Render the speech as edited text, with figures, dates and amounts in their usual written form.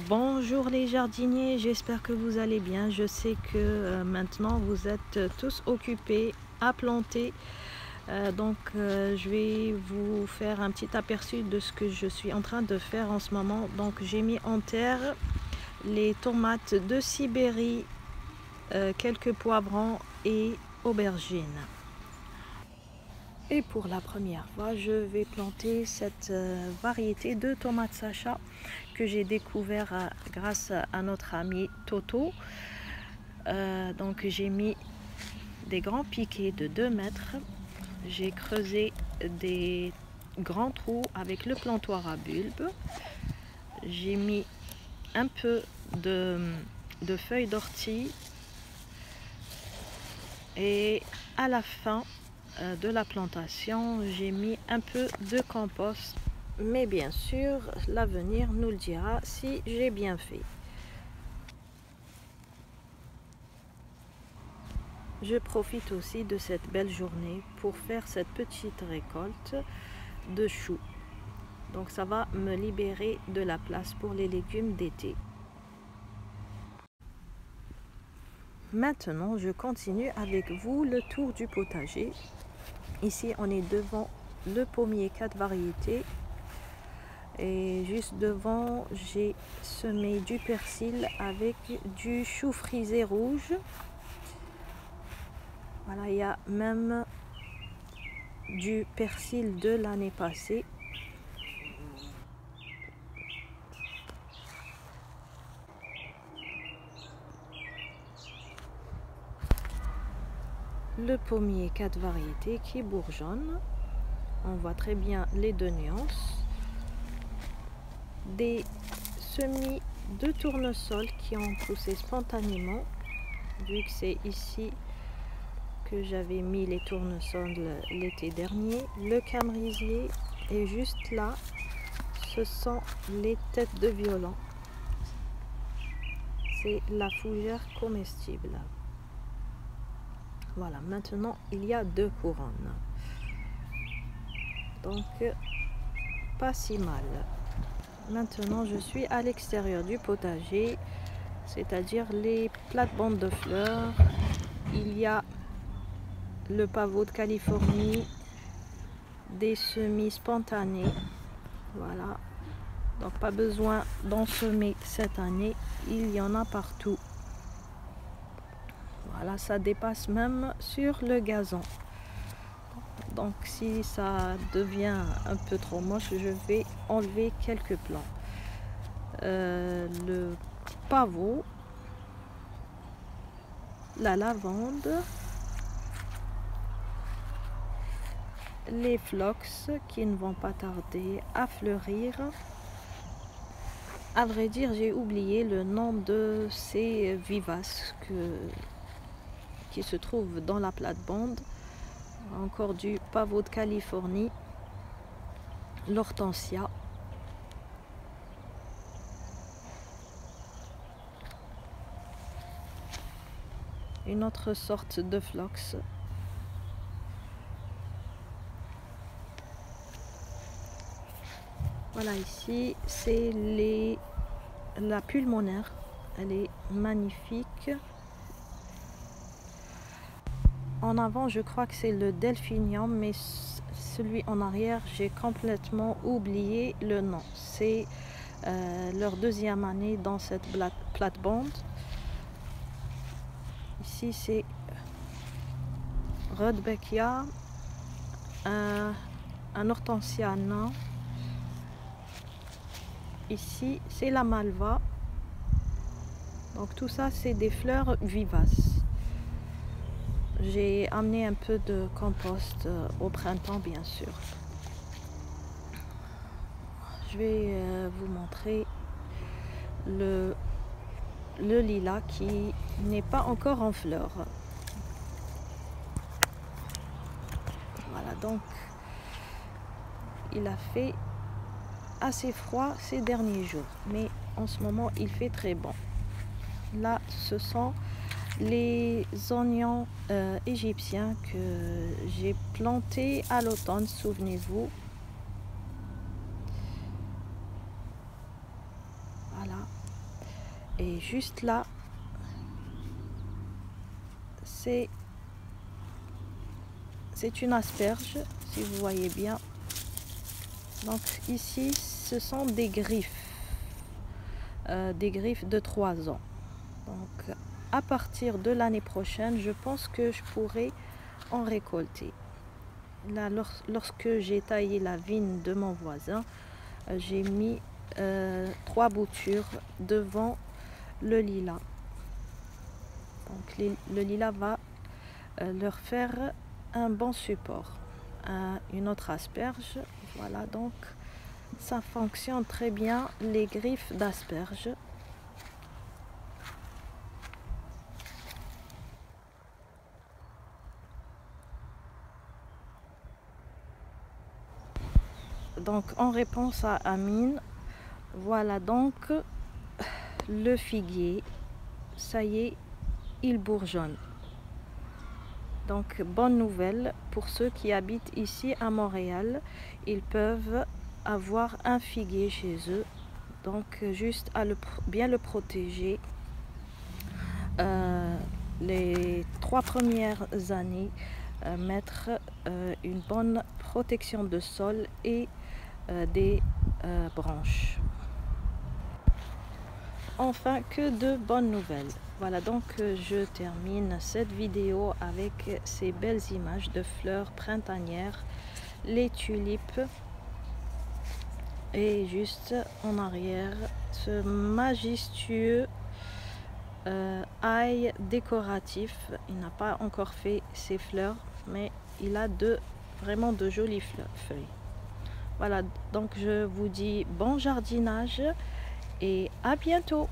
Bonjour les jardiniers, j'espère que vous allez bien. Je sais que maintenant vous êtes tous occupés à planter. Je vais vous faire un petit aperçu de ce que je suis en train de faire en ce moment. Donc j'ai mis en terre les tomates de Sibérie, quelques poivrons et aubergines. Et pour la première fois, je vais planter cette variété de tomates Sacha que j'ai découvert grâce à notre ami Toto. Donc j'ai mis des grands piquets de 2 mètres. J'ai creusé des grands trous avec le plantoir à bulbes. J'ai mis un peu de feuilles d'ortie. Et à la fin de la plantation, j'ai mis un peu de compost. Mais bien sûr, l'avenir nous le dira si j'ai bien fait. Je profite aussi de cette belle journée pour faire cette petite récolte de choux. Donc ça va me libérer de la place pour les légumes d'été. Maintenant, je continue avec vous le tour du potager. Ici, on est devant le pommier 4 variétés. Et juste devant, j'ai semé du persil avec du chou frisé rouge. Voilà, il y a même du persil de l'année passée. Le pommier 4 variétés qui bourgeonne. On voit très bien les 2 nuances. Des semis de tournesol qui ont poussé spontanément, vu que c'est ici que j'avais mis les tournesols l'été dernier. Le camrisier est juste là. Ce sont les têtes de violon. C'est la fougère comestible. Voilà, maintenant il y a 2 couronnes. Donc, pas si mal. Maintenant, je suis à l'extérieur du potager, c'est-à-dire les plates-bandes de fleurs. Il y a le pavot de Californie, des semis spontanés. Voilà. Donc, pas besoin d'en semer cette année. Il y en a partout. Voilà, ça dépasse même sur le gazon. Donc, si ça devient un peu trop moche, je vais enlever quelques plants. Le pavot, la lavande, les phlox qui ne vont pas tarder à fleurir. À vrai dire, j'ai oublié le nom de ces vivaces qui se trouvent dans la plate-bande. Encore du pavot de Californie, l'hortensia. Une autre sorte de phlox. Voilà, ici c'est la pulmonaire. Elle est magnifique. En avant, je crois que c'est le delphinium, mais celui en arrière, j'ai complètement oublié le nom. C'est leur 2e année dans cette plate-bande. Ici, c'est Rudbeckia, un hortensia nain. Ici, c'est la malva. Donc tout ça, c'est des fleurs vivaces. J'ai amené un peu de compost au printemps, bien sûr. Je vais vous montrer le lilas qui n'est pas encore en fleurs. Voilà, donc il a fait assez froid ces derniers jours, mais en ce moment il fait très bon. Là, ce sont les oignons égyptiens que j'ai plantés à l'automne, souvenez-vous. Voilà, Et juste là, c'est une asperge, si vous voyez bien. Donc ici, ce sont des griffes de 3 ans. Donc à partir de l'année prochaine, je pense que je pourrai en récolter. Là, lorsque j'ai taillé la vigne de mon voisin, j'ai mis 3 boutures devant le lilas. Donc le lilas va leur faire un bon support. Une autre asperge, voilà, donc ça fonctionne très bien, les griffes d'asperge. Donc en réponse à Amine, voilà donc le figuier, ça y est, il bourgeonne. Donc bonne nouvelle pour ceux qui habitent ici à Montréal, ils peuvent avoir un figuier chez eux. Donc juste à bien le protéger les 3 premières années, mettre une bonne protection de sol et des branches. Enfin, que de bonnes nouvelles. Voilà, donc je termine cette vidéo avec ces belles images de fleurs printanières, les tulipes, et juste en arrière ce majestueux ail décoratif. Il n'a pas encore fait ses fleurs, mais il a vraiment de jolies feuilles. Voilà, donc je vous dis bon jardinage et à bientôt.